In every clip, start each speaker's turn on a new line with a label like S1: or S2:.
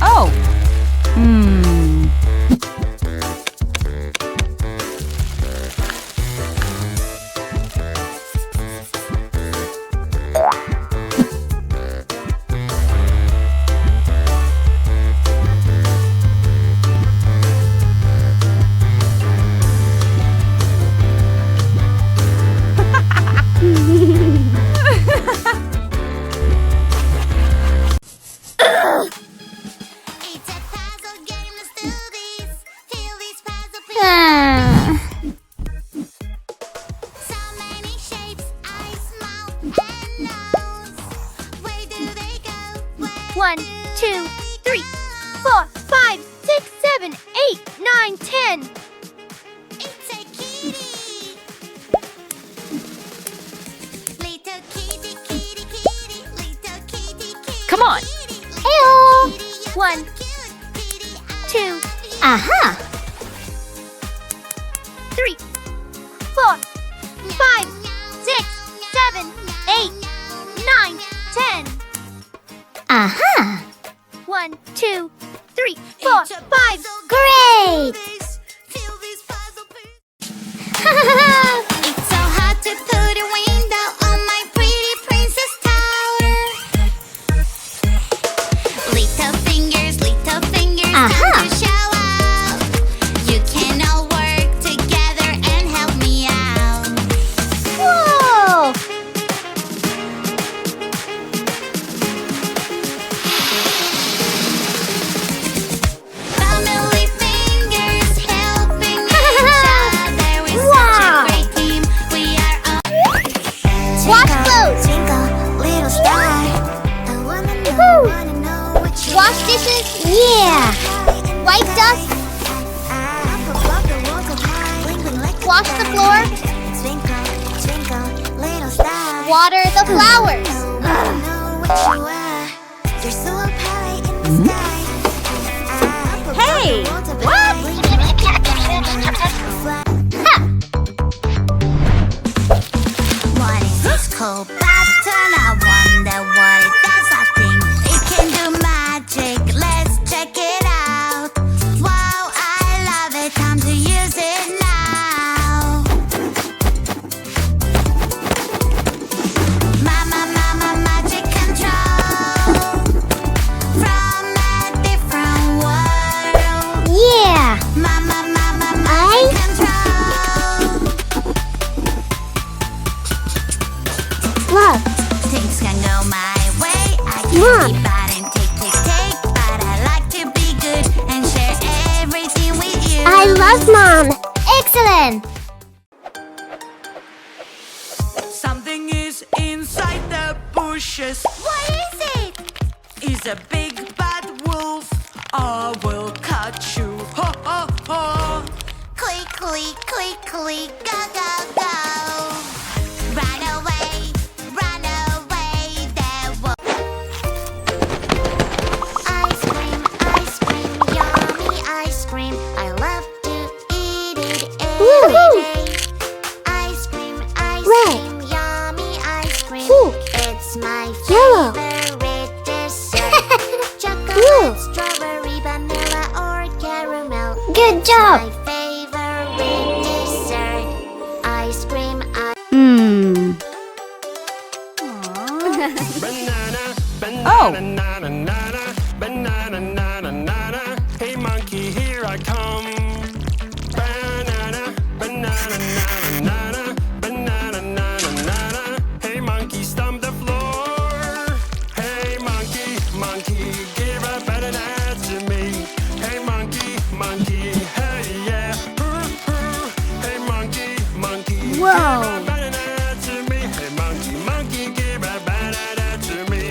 S1: Oh.
S2: One, two, three, 4, 5, 6, 7, 8, 9, 10. It's a kitty. Little kitty, kitty, kitty. Little kitty, kitty.
S1: Come on.
S2: Ew. 1, 2.
S3: Aha!
S2: 3, 4, 5, 6, 7, 8, 9, 10.
S3: Aha!
S2: 1, 2, 3, 4, 5.
S3: Great!
S2: It's so hard to put a window on my pretty princess tower. Little fingers, time to show out. You can all work together and help me out.
S3: Whoa!
S2: Family fingers helping each other. We're such a great team. We are all
S3: Wash clothes!
S2: twinkle, little star. I wanna know what you
S3: Wash dishes? Yeah! Wipe dust? Wash the floor? Water the flowers?
S1: Hey! What?
S2: What is this cool pattern? I wonder what it does. I think it can do magic. Let's check it out. Wow, I love it. Time to use it now. Mama, magic control from a different world.
S3: Yeah!
S2: Mama, magic
S3: I-
S2: control.
S3: Love!
S2: Things can go my way. I can
S3: Mom.
S2: be bad and take, but I like to be good and share everything with you.
S3: I love Mom! Excellent!
S4: Something is inside the bushes.
S2: What is it?
S4: Is a big bad wolf. I will catch you. Ho ho ho.
S2: Quickly, go, go, go. Run away, there was ice cream, yummy ice cream. I love to eat it every
S3: Woohoo.
S2: day. Ice cream,
S3: Red.
S2: yummy ice cream.
S3: Ooh.
S2: It's my
S3: Yellow.
S2: favorite dessert.
S3: Blue.
S2: Chocolate, strawberry, vanilla, or caramel.
S3: Good job!
S2: My favorite dessert. Ice cream,
S4: Banana,
S1: Oh.
S4: banana, nana, banana, nana, nana. Hey monkey, here I come. Banana, banana, nana, nana, banana, nana, nana. Hey monkey, stomp the floor. Hey monkey, give a banana to me. Hey monkey, hey yeah. Hey monkey,
S3: Whoa.
S4: give a banana to me. Hey monkey, give a banana to me.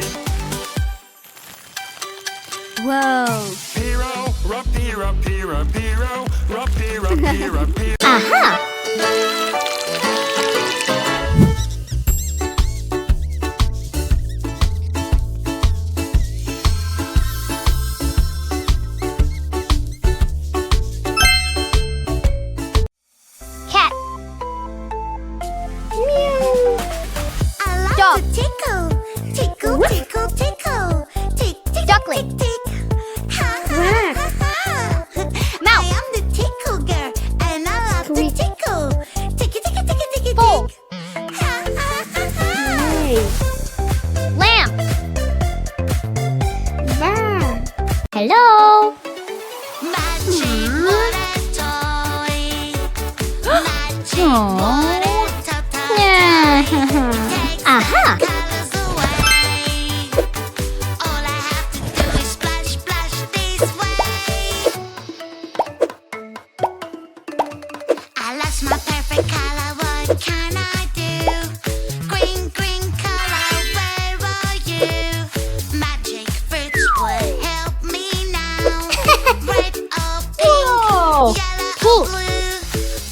S1: Whoa.
S4: Piro, rapira, pira, piro, rapira, pira, pira.
S3: Aha! Cat. Meow. Dog.
S2: to tickle. Tickle, tickle, tickle. Tick, tick,
S3: Duckling.
S2: tick, tick. Ha, ha, ha, ha.
S3: Mouse.
S2: I am the tickle girl, and I love to
S3: Tweet.
S2: tickle. Ticky, ticky, ticky, ticky,
S3: Bull.
S2: tick. Ha, ha, ha, ha.
S3: Lamb. Hello.
S2: Magic water toy. Magic
S3: Aw.
S2: water toy. Takes
S3: Aha.
S2: the colors away. All I have to do is splash, splash this way. I lost my perfect color. What can I do? Green, green color. Where are you? Magic fruits would help me now. Red or pink,
S3: Whoa.
S2: yellow
S3: Pink.
S2: or blue.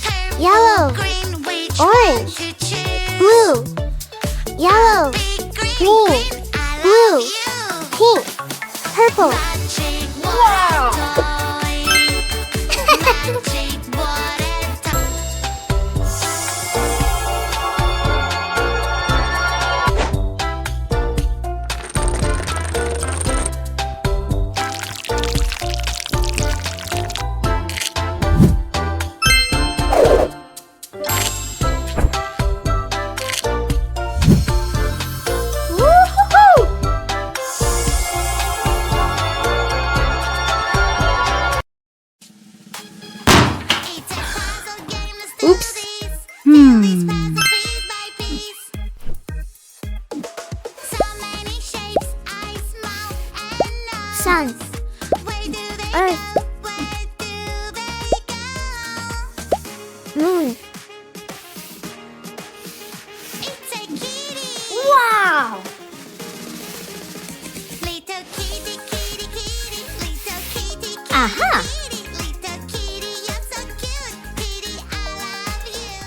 S2: Purple,
S3: Yellow.
S2: green, which
S3: Orange.
S2: one to choose?
S3: Blue. Yellow.
S2: Big green,
S3: Green.
S2: green, I
S3: Blue.
S2: love you.
S3: Pink. Purple.
S2: Magic water toy. Magic water toy.
S3: Woo-hoo-hoo.
S2: It's a puzzle game, let's do
S3: Oops.
S2: this. This puzzle piece by piece. So many shapes, eyes, mouth, and nose.
S3: Sun.
S2: Where do they
S3: Earth.
S2: go? Where do they go?
S3: Moon.
S2: It's a kitty.
S3: Wow.
S2: Little kitty, kitty, kitty. Little kitty, kitty,
S3: Aha.
S2: kitty. Little kitty, you're so cute. Kitty, I love you.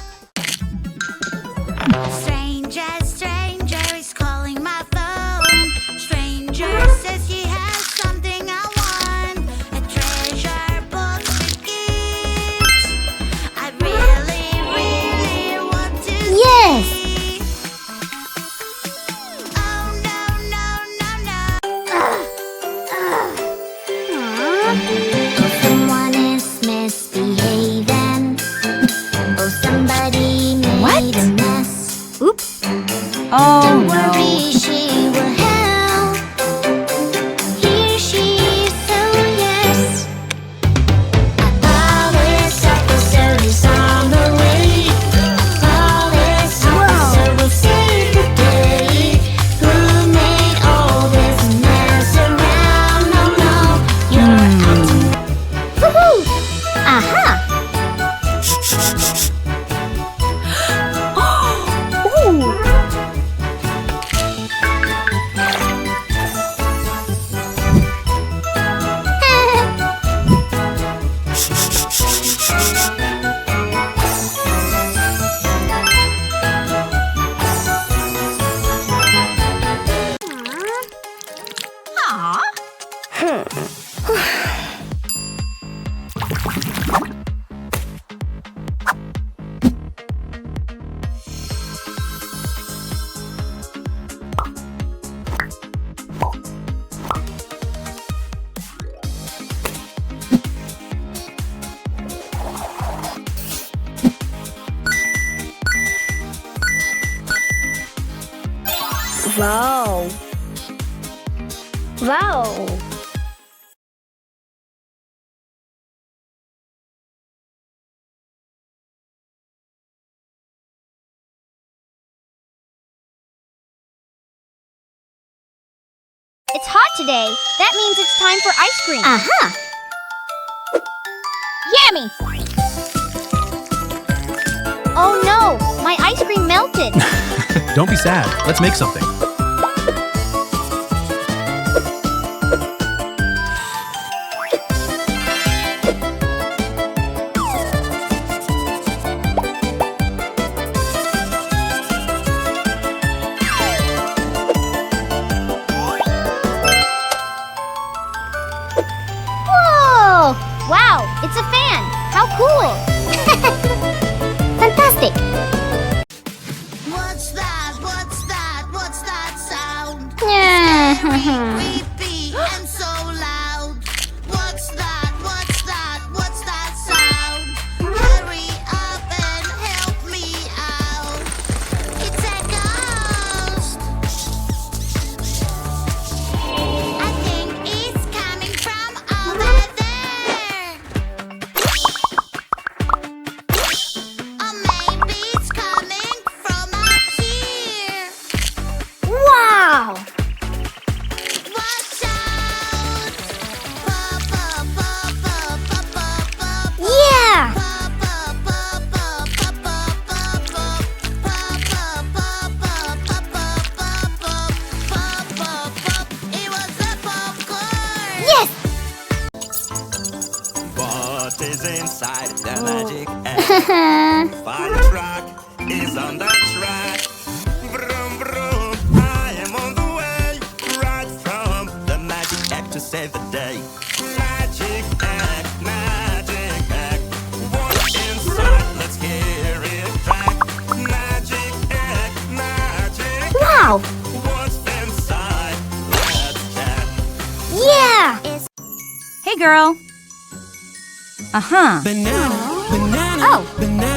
S2: Stranger, stranger is calling my phone. Stranger says he has something I want. A treasure box with gifts. I really, really want to
S3: Yes.
S2: see. Oh no, no, no, no. Oh, someone is misbehaving. Oh, somebody made a mess.
S3: Oops.
S2: Don't worry, she will help. Here she is, so yes. A police officer is on the way. A police officer will save the day. Who made all this mess around? No, no, you're acting.
S3: Woohoo. Aha. Ooh. Wow. Wow. It's hot today. That means it's time for ice cream. Aha. Yummy. Oh no, my ice cream melted.
S5: Don't be sad. Let's make something.
S3: Whoa! Wow, it's a fan. How cool. Fantastic.
S2: What's that? What's that? creepy and so loud. What's that? What's that? What's that sound? Hurry up and help me out. It's a ghost. I think it's coming from over there. Or maybe it's coming from up here.
S3: Wow!
S2: Watch out! Pop, pop, pop, pop, pop, pop, pop.
S3: Yeah!
S2: Pop, pop, pop, pop, pop, pop, pop, pop. Pop, pop, pop, pop, pop, pop, pop, pop. Pop, pop, pop. It was a popcorn.
S3: Yes!
S6: What is inside the magic egg? Fire truck is on the track. Vroom, vroom, I am on the way. Right from the magic egg to save the day. Magic egg, magic egg. What's inside? Let's hear it crack. Magic egg, magic egg.
S3: Wow!
S6: What's inside? Let's check.
S3: Yeah!
S1: Hey, girl. Uh-huh.
S6: Banana, banana,
S3: Oh.
S6: banana.